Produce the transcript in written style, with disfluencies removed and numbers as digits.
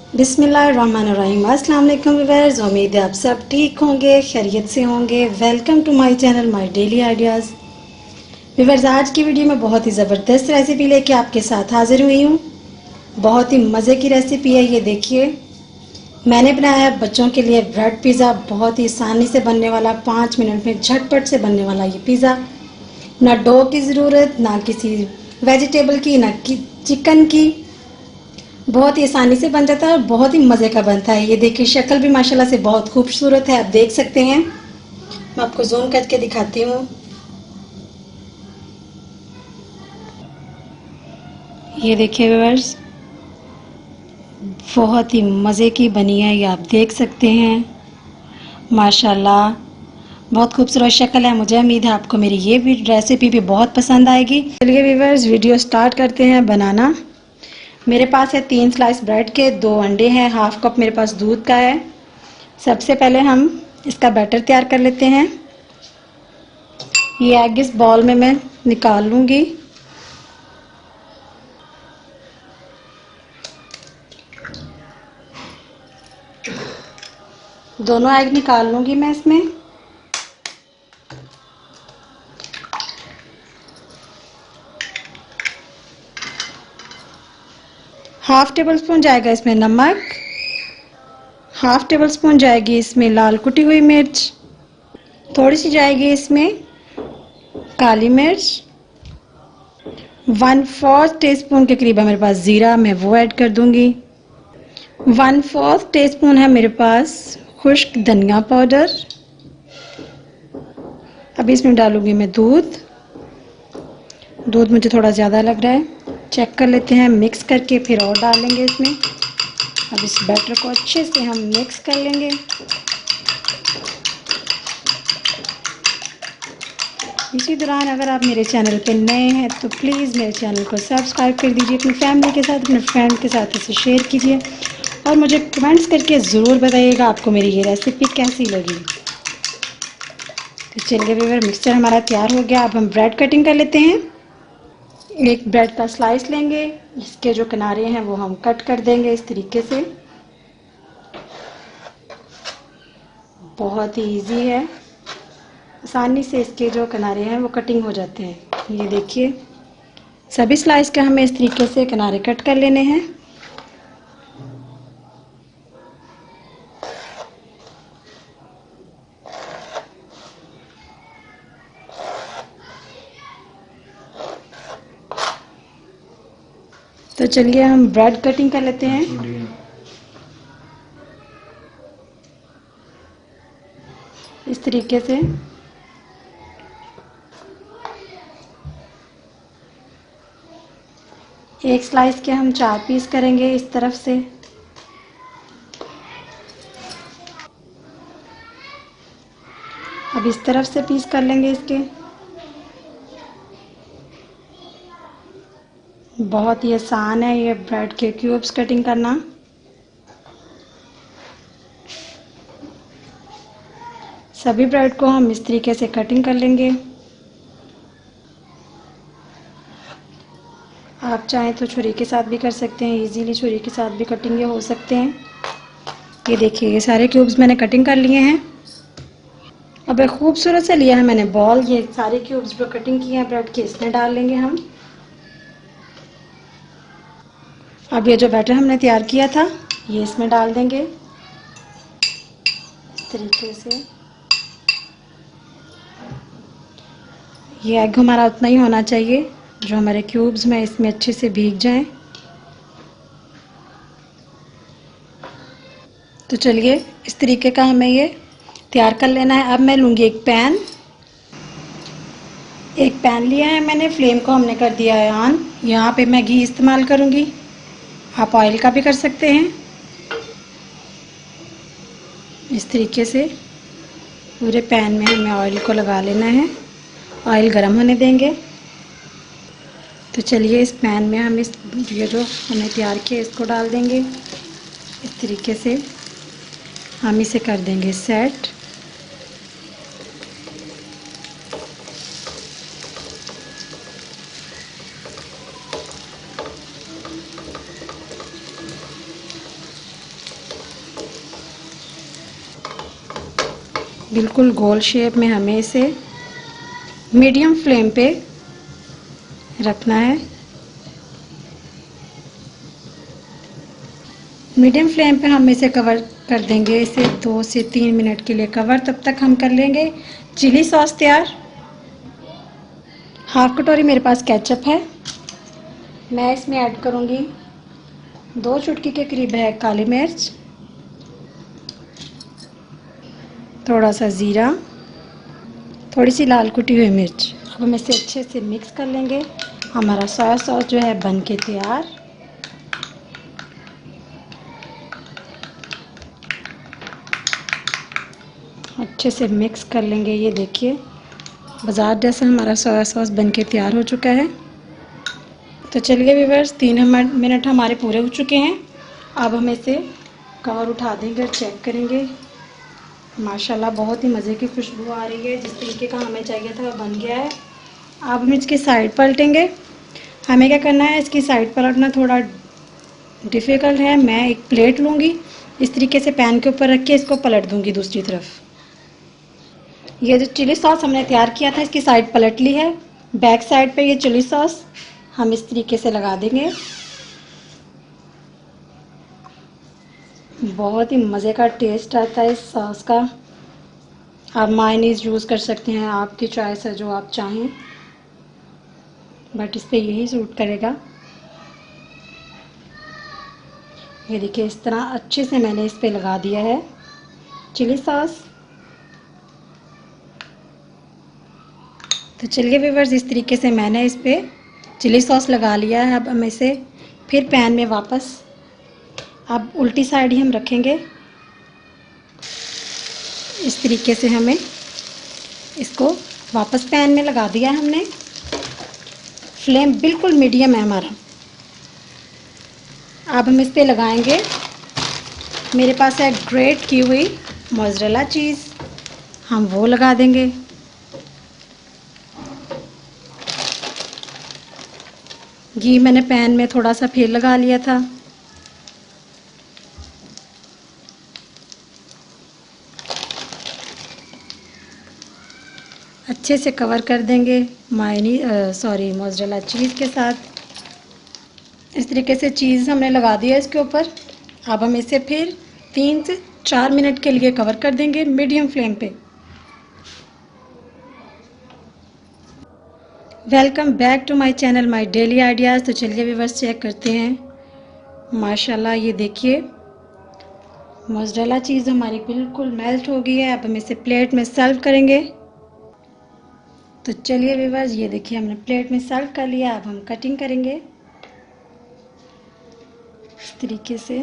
बिस्मिल्लाहिर्रहमानिर्रहीम। अस्सलाम वालेकुम व्यूअर्स, उम्मीद है आप सब ठीक होंगे, खैरियत से होंगे। Welcome to my channel my daily ideas. Viewers, आज की वीडियो में बहुत ही ज़बरदस्त रेसिपी लेके आपके साथ हाजिर हुई हूँ। बहुत ही मज़े की रेसिपी है, ये देखिए। मैंने बनाया है बच्चों के लिए ब्रेड पिज़्ज़ा। बहुत ही आसानी से बनने वाला, 5 मिनट में झटपट से बनने वाला ये पिज़्ज़ा। ना डो की ज़रूरत, ना किसी वेजिटेबल की, ना कि चिकन की। बहुत ही आसानी से बन जाता है और बहुत ही मज़े का बनता है। ये देखिए, शक्ल भी माशाल्लाह से बहुत खूबसूरत है, आप देख सकते हैं। मैं आपको जूम करके दिखाती हूँ। ये देखिए व्यूअर्स, बहुत ही मज़े की बनी है, ये आप देख सकते हैं। माशाल्लाह बहुत खूबसूरत शक्ल है। मुझे उम्मीद है आपको मेरी ये भी रेसिपी भी बहुत पसंद आएगी। चलिए व्यूअर्स, वीडियो स्टार्ट करते हैं बनाना। मेरे पास है 3 स्लाइस ब्रेड के, 2 अंडे हैं, हाफ कप मेरे पास दूध का है। सबसे पहले हम इसका बैटर तैयार कर लेते हैं। ये एग इस बॉल में मैं निकाल लूँगी। दोनों एग निकाल लूँगी मैं इसमें। हाफ टेबल स्पून जाएगा इसमें नमक, हाफ टेबल स्पून जाएगी इसमें लाल कुटी हुई मिर्च, थोड़ी सी जाएगी इसमें काली मिर्च, 1/4 टीस्पून के करीब है मेरे पास ज़ीरा, मैं वो ऐड कर दूँगी। 1/4 टीस्पून है मेरे पास खुश्क धनिया पाउडर। अब इसमें डालूँगी मैं दूध। दूध मुझे थोड़ा ज़्यादा लग रहा है, चेक कर लेते हैं, मिक्स करके फिर और डालेंगे इसमें। अब इस बैटर को अच्छे से हम मिक्स कर लेंगे। इसी दौरान अगर आप मेरे चैनल पे नए हैं तो प्लीज़ मेरे चैनल को सब्सक्राइब कर दीजिए, अपनी फैमिली के साथ, अपने फ्रेंड के साथ इसे शेयर कीजिए और मुझे कमेंट्स करके ज़रूर बताइएगा आपको मेरी ये रेसिपी कैसी लगी। तो चलिए व्यूअर, मिक्सचर हमारा तैयार हो गया। अब हम ब्रेड कटिंग कर लेते हैं। एक ब्रेड का स्लाइस लेंगे, इसके जो किनारे हैं वो हम कट कर देंगे इस तरीके से। बहुत ही ईजी है, आसानी से इसके जो किनारे हैं वो कटिंग हो जाते हैं। ये देखिए, सभी स्लाइस के हमें इस तरीके से किनारे कट कर लेने हैं। तो चलिए हम ब्रेड कटिंग कर लेते हैं। इस तरीके से एक स्लाइस के हम 4 पीस करेंगे इस तरफ से। अब इस तरफ से पीस कर लेंगे इसके। बहुत ही आसान है ये ब्रेड के क्यूब्स कटिंग करना। सभी ब्रेड को हम इस तरीके से कटिंग कर लेंगे। आप चाहें तो छुरी के साथ भी कर सकते हैं, इजीली छुरी के साथ भी कटिंग हो सकते हैं। ये देखिए, ये सारे क्यूब्स मैंने कटिंग कर लिए हैं। अब एक खूबसूरत से लिया है मैंने बॉल, ये सारे क्यूब्स जो कटिंग किए हैं ब्रेड के इसमें डाल लेंगे हम। अब ये जो बैटर हमने तैयार किया था ये इसमें डाल देंगे इस तरीके से। ये एग हमारा उतना ही होना चाहिए जो हमारे क्यूब्स में इसमें अच्छे से भीग जाएं। तो चलिए, इस तरीके का हमें ये तैयार कर लेना है। अब मैं लूँगी एक पैन। एक पैन लिया है मैंने, फ्लेम को हमने कर दिया है ऑन। यहाँ पे मैं घी इस्तेमाल करूँगी, आप ऑयल का भी कर सकते हैं। इस तरीके से पूरे पैन में हमें ऑयल को लगा लेना है, ऑयल गर्म होने देंगे। तो चलिए, इस पैन में हम इस ये जो हमने तैयार किया इसको डाल देंगे। इस तरीके से हम इसे कर देंगे सेट। बिल्कुल गोल शेप में हमें इसे मीडियम फ्लेम पे रखना है। मीडियम फ्लेम पे हम इसे कवर कर देंगे, इसे 2 से 3 मिनट के लिए कवर। तब तक हम कर लेंगे चिली सॉस तैयार। हाफ कटोरी मेरे पास केचप है। मैं इसमें ऐड करूँगी 2 चुटकी के करीब है काली मिर्च, थोड़ा सा ज़ीरा, थोड़ी सी लाल कुटी हुई मिर्च। अब हम इसे अच्छे से मिक्स कर लेंगे। हमारा सोया सॉस जो है बन के तैयार। अच्छे से मिक्स कर लेंगे। ये देखिए बाज़ार जैसा हमारा सोया सॉस बन के तैयार हो चुका है। तो चलिए व्यूअर्स, 3 मिनट हमारे पूरे हो चुके हैं। अब हम इसे कवर उठा देंगे और चेक करेंगे। माशाल्लाह बहुत ही मज़े की खुशबू आ रही है। जिस तरीके का हमें चाहिए था वो बन गया है। अब हम इसकी साइड पलटेंगे। हमें क्या करना है, इसकी साइड पलटना थोड़ा डिफ़िकल्ट है। मैं एक प्लेट लूँगी, इस तरीके से पैन के ऊपर रख के इसको पलट दूँगी दूसरी तरफ। ये जो चिली सॉस हमने तैयार किया था इसकी साइड पलट ली है। बैक साइड पे ये चिली सॉस हम इस तरीके से लगा देंगे। बहुत ही मज़े का टेस्ट आता है इस सॉस का। आप मायोनीज़ यूज़ कर सकते हैं, आपकी चॉइस है जो आप चाहें, बट इस पे यही सूट करेगा। ये देखिए इस तरह अच्छे से मैंने इस पे लगा दिया है चिली सॉस। तो चलिए व्यूअर्स, इस तरीके से मैंने इस पे चिली सॉस लगा लिया है। अब हम इसे फिर पैन में वापस, अब उल्टी साइड ही हम रखेंगे। इस तरीके से हमें इसको वापस पैन में लगा दिया है हमने। फ्लेम बिल्कुल मीडियम है हमारा। अब हम इस पे लगाएंगे, मेरे पास है ग्रेट की हुई मोज़रेला चीज़, हम वो लगा देंगे। घी मैंने पैन में थोड़ा सा फिर लगा लिया था। अच्छे से कवर कर देंगे मोज़रेला चीज़ के साथ। इस तरीके से चीज़ हमने लगा दिया इसके ऊपर। अब हम इसे फिर 3 से 4 मिनट के लिए कवर कर देंगे मीडियम फ्लेम पे। Welcome back to my channel my daily ideas. तो चलिए व्यूअर्स चेक करते हैं। माशाल्लाह ये देखिए मोज़रेला चीज़ हमारी बिल्कुल मेल्ट हो गई है। अब हम इसे प्लेट में सर्व करेंगे। तो चलिए व्यूअर्स, ये देखिए हमने प्लेट में सर्व कर लिया। अब हम कटिंग करेंगे इस तरीके से।